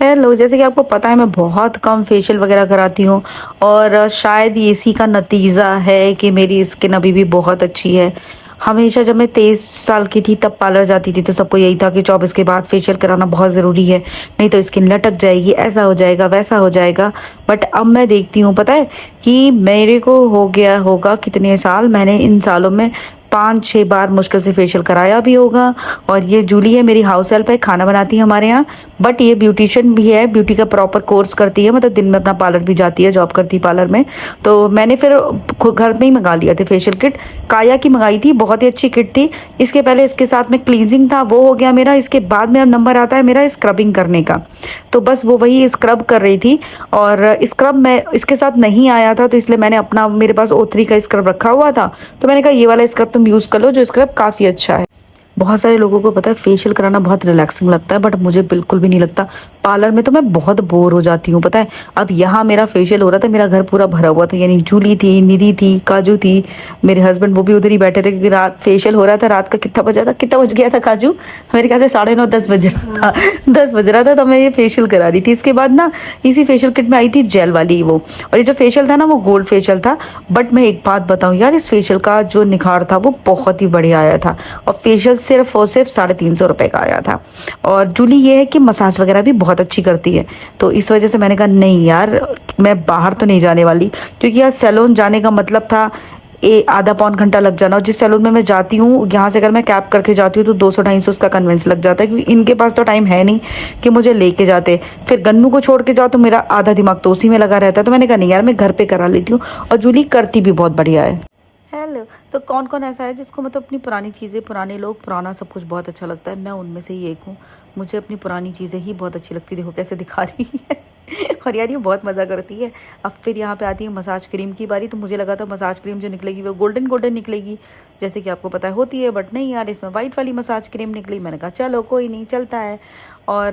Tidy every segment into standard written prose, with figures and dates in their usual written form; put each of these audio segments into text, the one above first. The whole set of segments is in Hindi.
हेलो, जैसे कि आपको पता है मैं बहुत कम फेशियल वगैरह कराती हूँ और शायद ये इसी का नतीजा है कि मेरी स्किन अभी भी बहुत अच्छी है। हमेशा जब मैं 23 साल की थी तब पार्लर जाती थी तो सबको यही था कि 24 के बाद फेशियल कराना बहुत ज़रूरी है, नहीं तो स्किन लटक जाएगी, ऐसा हो जाएगा वैसा हो जाएगा। बट अब मैं देखती हूँ, पता है कि मेरे को हो गया होगा कितने साल, मैंने इन सालों में 5-6 बार मुश्किल से फेशियल कराया भी होगा। और ये जूली है, मेरी हाउस हेल्प है, खाना बनाती है हमारे यहाँ। बट ये ब्यूटिशियन भी है, ब्यूटी का प्रॉपर कोर्स करती है, मतलब दिन में अपना पार्लर भी जाती है, जॉब करती है पार्लर में। तो मैंने फिर घर में ही मंगा लिया था फेशियल किट। काया की मंगाई थी, बहुत ही अच्छी किट थी। इसके पहले इसके साथ में क्लींजिंग था, वो हो गया मेरा। इसके बाद में अब नंबर आता है मेरा स्क्रबिंग करने का, तो बस वो वही स्क्रब कर रही थी। और स्क्रब मैं इसके साथ नहीं आया था, तो इसलिए मैंने अपना, मेरे पास O3 का स्क्रब रखा हुआ था, तो मैंने कहा ये वाला स्क्रब तुम यूज़ कर लो, जो स्क्रब काफ़ी अच्छा है। बहुत सारे लोगों को पता है फेशियल कराना बहुत रिलैक्सिंग लगता है, बट मुझे बिल्कुल भी नहीं लगता। पार्लर में तो मैं बहुत बोर हो जाती हूँ, पता है। अब यहाँ मेरा फेशियल हो रहा था, मेरा घर पूरा भरा हुआ था, यानी जूली थी, निधि थी, काजू थी, मेरे हस्बैंड वो भी उधर ही बैठे थे, क्योंकि रात फेशियल हो रहा था। रात का कितना बजा था, कितना बज गया था काजू, मेरे ख्याल से 9:30 10 बज रहा था। 10 बज रहा था तो मैं ये फेशियल करा रही थी। इसके बाद ना इसी फेशियल किट में आई थी जेल वाली वो, और ये जो फेशियल था ना वो गोल्ड फेशियल था। बट मैं एक बात बताऊँ यार, इस फेशियल का जो निखार था वो बहुत ही बढ़िया आया था, और फेशियल सिर्फ और सिर्फ 350 रुपये का आया था। और जूली ये है कि मसाज वगैरह भी बहुत अच्छी करती है, तो इस वजह से मैंने कहा नहीं यार, मैं बाहर तो नहीं जाने वाली, क्योंकि यार सैलून जाने का मतलब था आधा पौन घंटा लग जाना। और जिस सैलून में मैं जाती हूँ, यहाँ से अगर मैं कैब करके जाती हूँ तो 200-250 उसका कन्वेंस लग जाता है, क्योंकि इनके पास तो टाइम है नहीं कि मुझे लेके जाते। फिर गन्नू को छोड़ के जाओ तो मेरा आधा दिमाग तो उसी में लगा रहता है, तो मैंने कहा नहीं यार, मैं घर पे करा लेती हूँ। और जूली करती भी बहुत बढ़िया है। हेलो, तो कौन कौन ऐसा है जिसको मतलब अपनी पुरानी चीज़ें, पुराने लोग, पुराना सब कुछ बहुत अच्छा लगता है। मैं उनमें से ही एक हूँ, मुझे अपनी पुरानी चीज़ें ही बहुत अच्छी लगती। देखो कैसे दिखा रही है। और यार ये बहुत मज़ा करती है। अब फिर यहाँ पे आती है मसाज क्रीम की बारी, तो मुझे लगा था मसाज क्रीम जो निकलेगी वो गोल्डन गोल्डन निकलेगी, जैसे कि आपको पता है होती है, बट नहीं यार, इसमें वाइट वाली मसाज क्रीम निकली। मैंने कहा चलो कोई नहीं, चलता है। और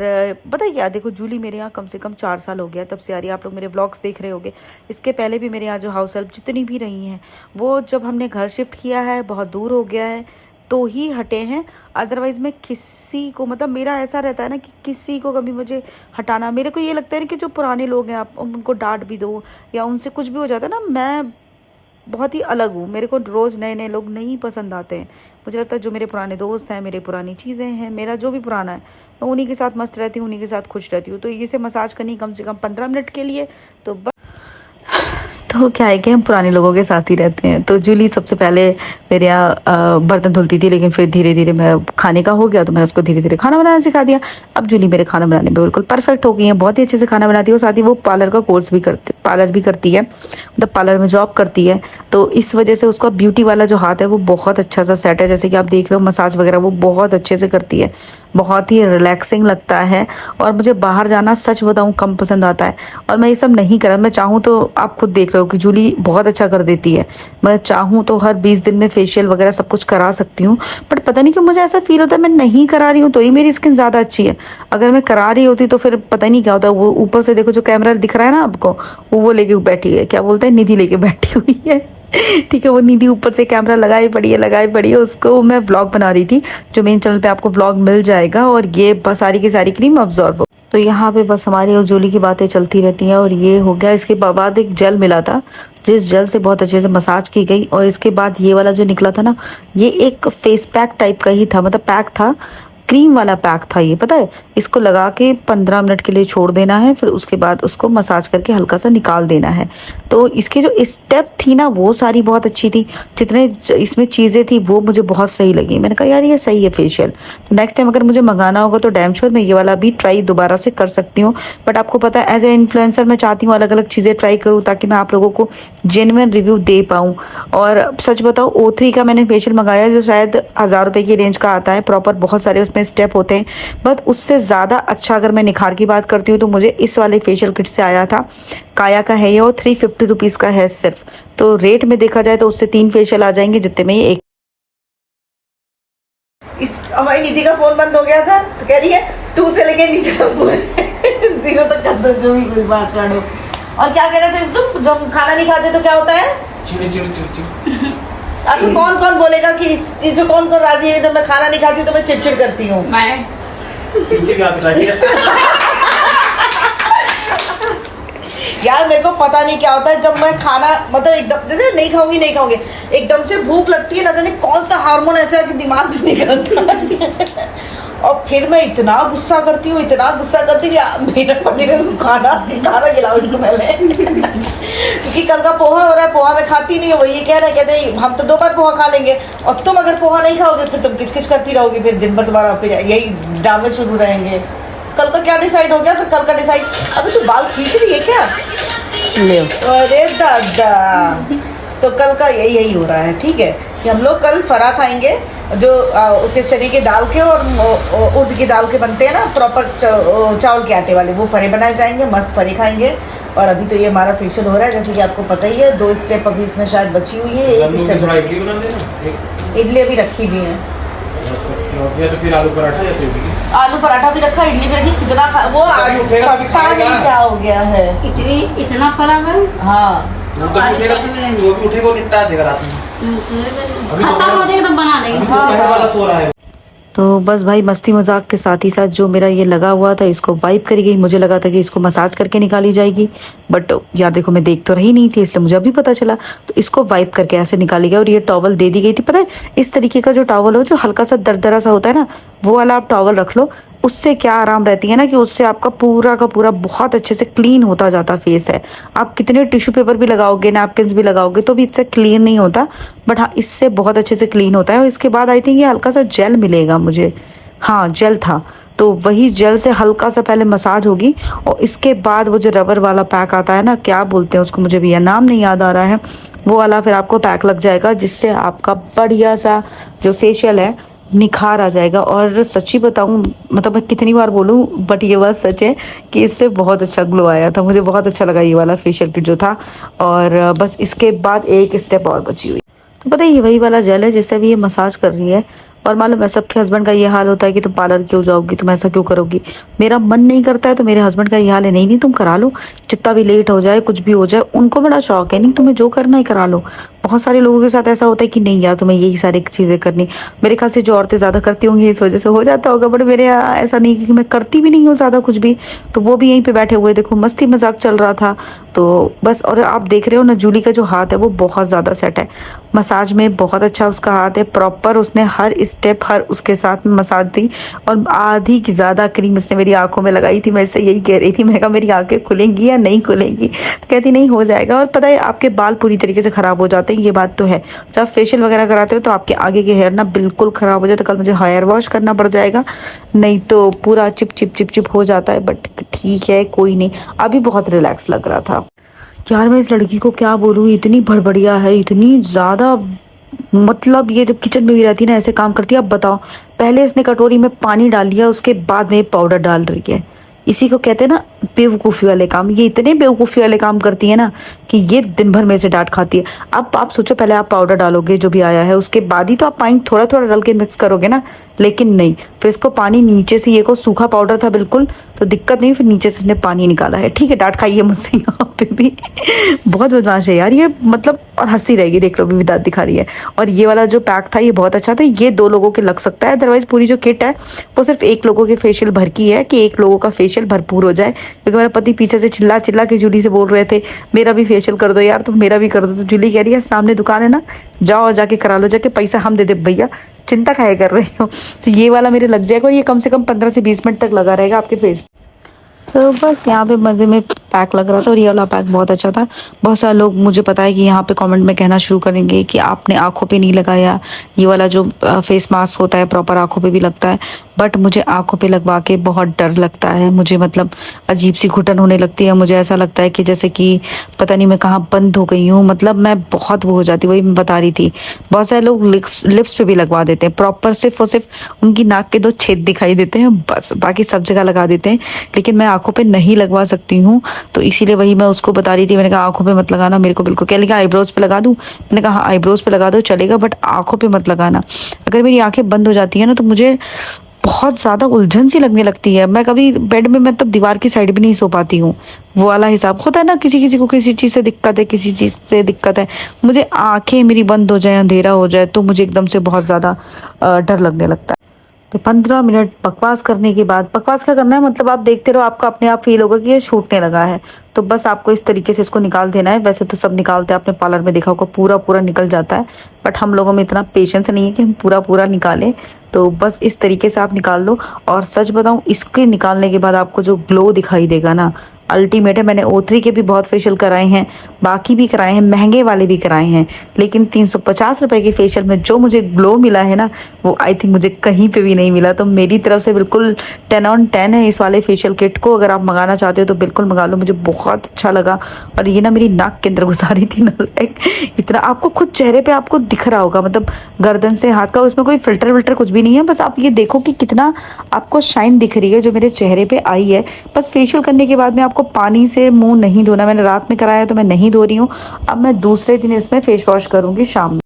पता है क्या, देखो जूली मेरे यहाँ कम से कम 4 साल हो गया तब से आ रही है। आप लोग मेरे व्लॉग्स देख रहे होगे, इसके पहले भी मेरे यहाँ जो हाउस हेल्प जितनी भी रही हैं, वो जब हमने घर शिफ्ट किया है, बहुत दूर हो गया है, तो ही हटे हैं। अदरवाइज़ मैं किसी को, मतलब मेरा ऐसा रहता है ना कि किसी को कभी मुझे हटाना, मेरे को ये लगता है कि जो पुराने लोग हैं आप उनको डांट भी दो या उनसे कुछ भी हो जाता है ना, मैं बहुत ही अलग हूँ, मेरे को रोज़ नए नए लोग नहीं पसंद आते हैं। मुझे लगता है जो मेरे पुराने दोस्त हैं, मेरी पुरानी चीज़ें हैं, मेरा जो भी पुराना है, मैं उन्हीं के साथ मस्त रहती हूँ, उन्हीं के साथ खुश रहती हूँ। तो इसे मसाज करनी कम से कम 15 मिनट के लिए, तो तो क्या है कि हम पुराने लोगों के साथ ही रहते हैं। तो जूली सबसे पहले मेरे यहाँ बर्तन धुलती थी, लेकिन फिर धीरे धीरे मैं खाने का हो गया तो मैंने उसको धीरे धीरे खाना बनाना सिखा दिया। अब जूली मेरे खाना बनाने में बिल्कुल परफेक्ट हो गई है, बहुत ही अच्छे से खाना बनाती है। और साथ ही वो पार्लर का कोर्स भी पार्लर भी करती है, मतलब पार्लर में जॉब करती है। तो इस वजह से उसका ब्यूटी वाला जो हाथ है वो बहुत अच्छा सा सेट है, जैसे कि आप देख रहे हो मसाज वगैरह वो बहुत अच्छे से करती है, बहुत ही रिलैक्सिंग लगता है। और मुझे बाहर जाना सच बताऊं कम पसंद आता है, और मैं ये सब नहीं करा। मैं चाहूँ तो आप खुद देख रहे हो कि जूली बहुत अच्छा कर देती है, मैं चाहूँ तो हर 20 दिन में फेशियल वगैरह सब कुछ करा सकती हूँ। बट पता नहीं क्यों मुझे ऐसा फील होता है मैं नहीं करा रही हूँ तो ही मेरी स्किन ज़्यादा अच्छी है। अगर मैं करा रही होती तो फिर पता नहीं क्या होता। वो ऊपर से देखो जो कैमरा दिख रहा है ना आपको, वो लेके बैठी है, क्या बोलते हैं, निधि लेके बैठी हुई है। ठीक है, वो निधि ऊपर से कैमरा लगाई पड़ी है, उसको मैं व्लॉग बना रही थी, जो मेन चैनल पे आपको व्लॉग मिल जाएगा। और ये बस सारी की सारी क्रीम अब्जॉर्ब हो, तो यहाँ पे बस हमारी और जूली की बातें चलती रहती हैं। और ये हो गया, इसके बाद एक जेल मिला था जिस जेल से बहुत अच्छे से मसाज की गई। और इसके बाद ये वाला जो निकला था ना, ये एक फेस पैक टाइप का ही था, मतलब पैक था, क्रीम वाला पैक था ये, पता है। इसको लगा के 15 मिनट के लिए छोड़ देना है, फिर उसके बाद उसको मसाज करके हल्का सा निकाल देना है। तो इसकी जो स्टेप थी ना वो सारी बहुत अच्छी थी, जितने इसमें चीज़ें थी वो मुझे बहुत सही लगी। मैंने कहा यार ये सही है फेशियल, तो नेक्स्ट टाइम अगर मुझे मंगाना होगा तो डैम श्योर मैं ये वाला भी ट्राई दोबारा से कर सकती हूँ। बट आपको पता है एज ए इन्फ्लुएंसर मैं चाहती हूँ अलग अलग चीज़ें ट्राई करूँ, ताकि मैं आप लोगों को जेन्युइन रिव्यू दे पाऊँ। और सच बताओ O3 का मैंने फेशियल मंगाया, जो शायद 1000 रुपये की रेंज का आता है, प्रॉपर बहुत सारे उसमें स्टेप होते हैं। बट उससे ज़्यादा अच्छा अगर मैं निखार की बात करती हूँ तो मुझे इस वाले फेशियल किट से आया था। काया का है ये, और 350 रुपीज़ का है सिर्फ। तो रेट में देखा जाए तो उससे 3 फेशियल आ जाएंगे जितने में ये एक। इस हमारी निधि का फोन बंद हो गया था तो कह रही है 2 से लेके नीचे तक पूरे 0 तक कर दो, जो भी कोई बात छोड़ो। और क्या कह रहे थे तुम, जब खाना नहीं खाते तो क्या होता है, चिड़चिड़। अच्छा कौन कौन बोलेगा कि इस चीज पे कौन कौन राजी है, जब मैं खाना नहीं खाती तो मैं चिड़चिड़ करती हूँ। मैं पता नहीं क्या होता है, जब मैं खाना मतलब एकदम जैसे नहीं खाऊंगी एकदम से भूख लगती है, ना जाने कौन सा हार्मोन ऐसा है कि दिमाग में निकलता है और फिर मैं इतना गुस्सा करती हूँ कि मेरा पति ने उसको खाना खिलाओ इसको पहले क्योंकि कल का पोहा हो रहा है, पोहा मैं खाती नहीं हूँ, वो ये कह रहे कहते हम तो 2 बार पोहा खा लेंगे और तुम अगर पोहा नहीं खाओगे फिर तुम किच करती रहोगी, फिर दिन भर तुम्हारा फिर यही ड्रामे शुरू रहेंगे। कल का क्या डिसाइड हो गया, फिर कल का डिसाइड, अभी तू बाल खींच रही है क्या? ले अरे दादा, तो कल का यही हो रहा है, ठीक है, कि हम लोग कल फरा खाएंगे जो उसके चने की दाल के और उर्द की दाल के बनते हैं ना प्रॉपर चावल के आटे वाले, वो फरे बनाए जाएंगे, मस्त फरे खाएंगे। और अभी तो ये हमारा फेशियल हो रहा है, जैसे कि आपको पता ही है, 2 स्टेप अभी इसमें शायद बची हुई है, एक स्टेप इडली बना देना, इडली अभी रखी भी है, या तो फिर आलू पराठा या तो इडली। आलू पराठा भी रखा, इडली भी रखी, कितना वो अभी उठेगा तो पता नहीं खाएगा। क्या हो गया है। इतनी इतना पड़ा है। हाँ वो तो उठेगा, वो भी उठेगा और निपटा देगा रात में। खत्म हो जाएगा तो बना अभी देंगे। तो दोपहर वाला सो रहा है। तो बस भाई मस्ती मजाक के साथ ही साथ जो मेरा ये लगा हुआ था इसको वाइप करी गई। मुझे लगा था कि इसको मसाज करके निकाली जाएगी, बट यार देखो मैं देख तो रही नहीं थी, इसलिए मुझे अभी पता चला। तो इसको वाइप करके ऐसे निकाली गई और ये टॉवल दे दी गई थी। पता है इस तरीके का जो टॉवल हो जो हल्का सा दरदरा सा होता है ना, वो वाला आप टॉवल रख लो। उससे क्या आराम रहती है ना कि उससे आपका पूरा का पूरा बहुत अच्छे से क्लीन होता जाता फेस है। आप कितने टिश्यू पेपर भी लगाओगे, नैपकिन्स भी लगाओगे तो भी इससे क्लीन नहीं होता, बट हाँ इससे बहुत अच्छे से क्लीन होता है। और इसके बाद आई थिंक ये हल्का सा जेल मिलेगा मुझे, हाँ जेल था, तो वही जेल से हल्का सा पहले मसाज होगी और इसके बाद वो जो रबर वाला पैक आता है ना, क्या बोलते हैं उसको, मुझे भी नाम नहीं याद आ रहा है, वो वाला फिर आपको पैक लग जाएगा, जिससे आपका बढ़िया सा जो फेशियल है निखार आ जाएगा। और सच्ची बताऊं, मतलब मैं कितनी बार बोलूं, बट ये बात सच है कि इससे बहुत अच्छा ग्लो आया था। मुझे बहुत अच्छा लगा ये वाला फेशियल किट जो था। और बस इसके बाद एक स्टेप और बची हुई। तो पता है ये वही वाला जेल है जिससे अभी ये मसाज कर रही है। और मालूम है सबके हस्बैंड का ये हाल होता है कि तुम पार्लर क्यों जाओगी, तुम ऐसा क्यों करोगी। मेरा मन नहीं करता है तो मेरे हस्बैंड का ये हाल है, नहीं नहीं तुम करा लो, जितना भी लेट हो जाए कुछ भी हो जाए, उनको बड़ा शौक है, नहीं तुम्हें जो करना है करा लो। बहुत सारे लोगों के साथ ऐसा होता है कि नहीं यार तुम्हें यही सारी चीज़ें करनी। मेरे ख्याल से जो औरतें ज़्यादा करती होंगी इस वजह से हो जाता होगा, बट मेरे यहाँ ऐसा नहीं, क्योंकि मैं करती भी नहीं हूँ ज़्यादा कुछ भी। तो वो भी यहीं पे बैठे हुए, देखो मस्ती मजाक चल रहा था तो बस। और आप देख रहे हो ना जूली का जो हाथ है वो बहुत ज़्यादा सेट है मसाज में, बहुत अच्छा उसका हाथ है, प्रॉपर उसने हर स्टेप हर उसके साथ में मसाज दी। और आधी की ज़्यादा क्रीम उसने मेरी आंखों में लगाई थी। मैं इससे यही कह रही थी, मैं कहा मेरी आंखें खुलेंगी या नहीं खुलेंगी, तो कहती नहीं हो जाएगा। और पता है आपके बाल पूरी तरीके से ख़राब हो जाते हैं, ये बात तो है। जब फेशियल वगैरह कराते हो तो आपके आगे के हेयर ना बिल्कुल ख़राब हो जाए। तो कल मुझे हेयर वॉश करना पड़ जाएगा, नहीं तो पूरा चिप चिप चिप चिप हो जाता है। बट ठीक है कोई नहीं, अभी बहुत रिलैक्स लग रहा था। यार मैं इस लड़की को क्या बोलूँ, इतनी भड़बड़िया है, इतनी ज़्यादा, मतलब ये जब किचन में भी रहती है ना ऐसे काम करती है। अब बताओ, पहले इसने कटोरी में पानी डाल लिया, उसके बाद में पाउडर डाल रही है। इसी को कहते हैं ना बेवकूफ़ी वाले काम। ये इतने बेवकूफ़ी वाले काम करती है ना कि ये दिन भर में से डांट खाती है। अब आप सोचो, पहले आप पाउडर डालोगे जो भी आया है, उसके बाद ही तो आप पानी थोड़ा थोड़ा डाल के मिक्स करोगे ना, लेकिन नहीं, फिर इसको पानी नीचे से, ये को सूखा पाउडर था बिल्कुल, तो दिक्कत नहीं, फिर नीचे से इसने पानी निकाला है। ठीक है डांट खाई है मुझसे यहाँ पे भी बहुत बदमाश है यार ये, मतलब। और हंसी रहेगी, देख लो भी दांत दिखा रही है। और ये वाला जो पैक था ये बहुत अच्छा था, ये 2 लोगों के लग सकता है, अदरवाइज पूरी जो किट है वो सिर्फ 1 लोगों के फेशियल भर की है, कि 1 लोगों का फेशियल भरपूर हो जाए। क्योंकि मेरा पति पीछे से चिल्ला चिल्ला के जूली से बोल रहे थे मेरा भी फेशियल कर दो यार, तुम मेरा भी कर दो। तो जूली कह रही है सामने दुकान है ना, जाओ जाके करा लो, जाके पैसा हम दे दे भैया, चिंता काहे कर रही हो। तो ये वाला मेरे लग जाएगा और ये कम से कम 15 से 20 मिनट तक लगा रहेगा आपके फेस। तो बस यहाँ पे मज़े में पैक लग रहा था और ये वाला पैक बहुत अच्छा था। बहुत सारे लोग, मुझे पता है कि यहाँ पे कमेंट में कहना शुरू करेंगे कि आपने आंखों पे नहीं लगाया, ये वाला जो फेस मास्क होता है प्रॉपर आंखों पे भी लगता है, बट मुझे आंखों पे लगवा के बहुत डर लगता है। मुझे मतलब अजीब सी घुटन होने लगती है, मुझे ऐसा लगता है कि जैसे कि पता नहीं मैं कहाँ बंद हो गई हूँ, मतलब मैं बहुत वो हो जाती हूँ। वही मैं बता रही थी, बहुत सारे लोग लिप्स पे भी लगवा देते हैं प्रॉपर, सिर्फ और सिर्फ उनकी नाक के 2 छेद दिखाई देते हैं बस, बाकी सब जगह लगा देते हैं, लेकिन मैं आंखों पे नहीं लगवा सकती हूँ। तो इसीलिए वही मैं उसको बता रही थी, मैंने कहा आंखों पे मत लगाना मेरे को बिल्कुल। क्या लिखा, आईब्रोज पे लगा दूँ, मैंने कहा आईब्रोज पे लगा दो चलेगा, बट आंखों पे मत लगाना। अगर मेरी आंखें बंद हो जाती है ना तो मुझे बहुत ज़्यादा उलझन सी लगने लगती है। मैं कभी बेड में मतलब दीवार की साइड भी नहीं सो पाती हूँ, वो वाला हिसाब होता है ना। किसी किसी को किसी चीज़ से दिक्कत है, किसी चीज़ से दिक्कत है। मुझे आंखें मेरी बंद हो जाए, अंधेरा हो जाए तो मुझे एकदम से बहुत ज़्यादा डर लगने लगता है। तो 15 मिनट बकवास करने के बाद, बकवास क्या करना है मतलब आप देखते रहो, आपको अपने आप फील होगा कि ये छूटने लगा है। तो बस आपको इस तरीके से इसको निकाल देना है। वैसे तो सब निकालते हैं, आपने पार्लर में देखा होगा पूरा पूरा निकल जाता है, बट हम लोगों में इतना पेशेंस नहीं है कि हम पूरा पूरा निकालें। तो बस इस तरीके से आप निकाल लो। और सच बताऊं, इसके निकालने के बाद आपको जो ग्लो दिखाई देगा ना, अल्टीमेट है। मैंने O3 के भी बहुत फेशियल कराए हैं, बाकी भी कराए हैं, महंगे वाले भी कराए हैं, लेकिन 350 रुपए के फेशियल में जो मुझे ग्लो मिला है ना, वो आई थिंक मुझे कहीं पे भी नहीं मिला। तो मेरी तरफ से बिल्कुल 10 on 10 है इस वाले फेशियल किट को। अगर आप मंगाना चाहते हो तो बिल्कुल मंगा लो, मुझे बहुत अच्छा लगा। और ये ना मेरी नाक के अंदर घुसा रही थी ना, लाइक इतना आपको खुद चेहरे पे आपको दिख रहा होगा, मतलब गर्दन से हाथ का, उसमें कोई फिल्टर विल्टर कुछ भी नहीं है। बस आप ये देखो कि कितना आपको शाइन दिख रही है जो मेरे चेहरे पे आई है। बस फेशियल करने के बाद में आपको पानी से मुंह नहीं धोना। मैंने रात में कराया तो मैं नहीं धो रही हूँ। अब मैं दूसरे दिन इसमें फेस वॉश करूँगी शाम में।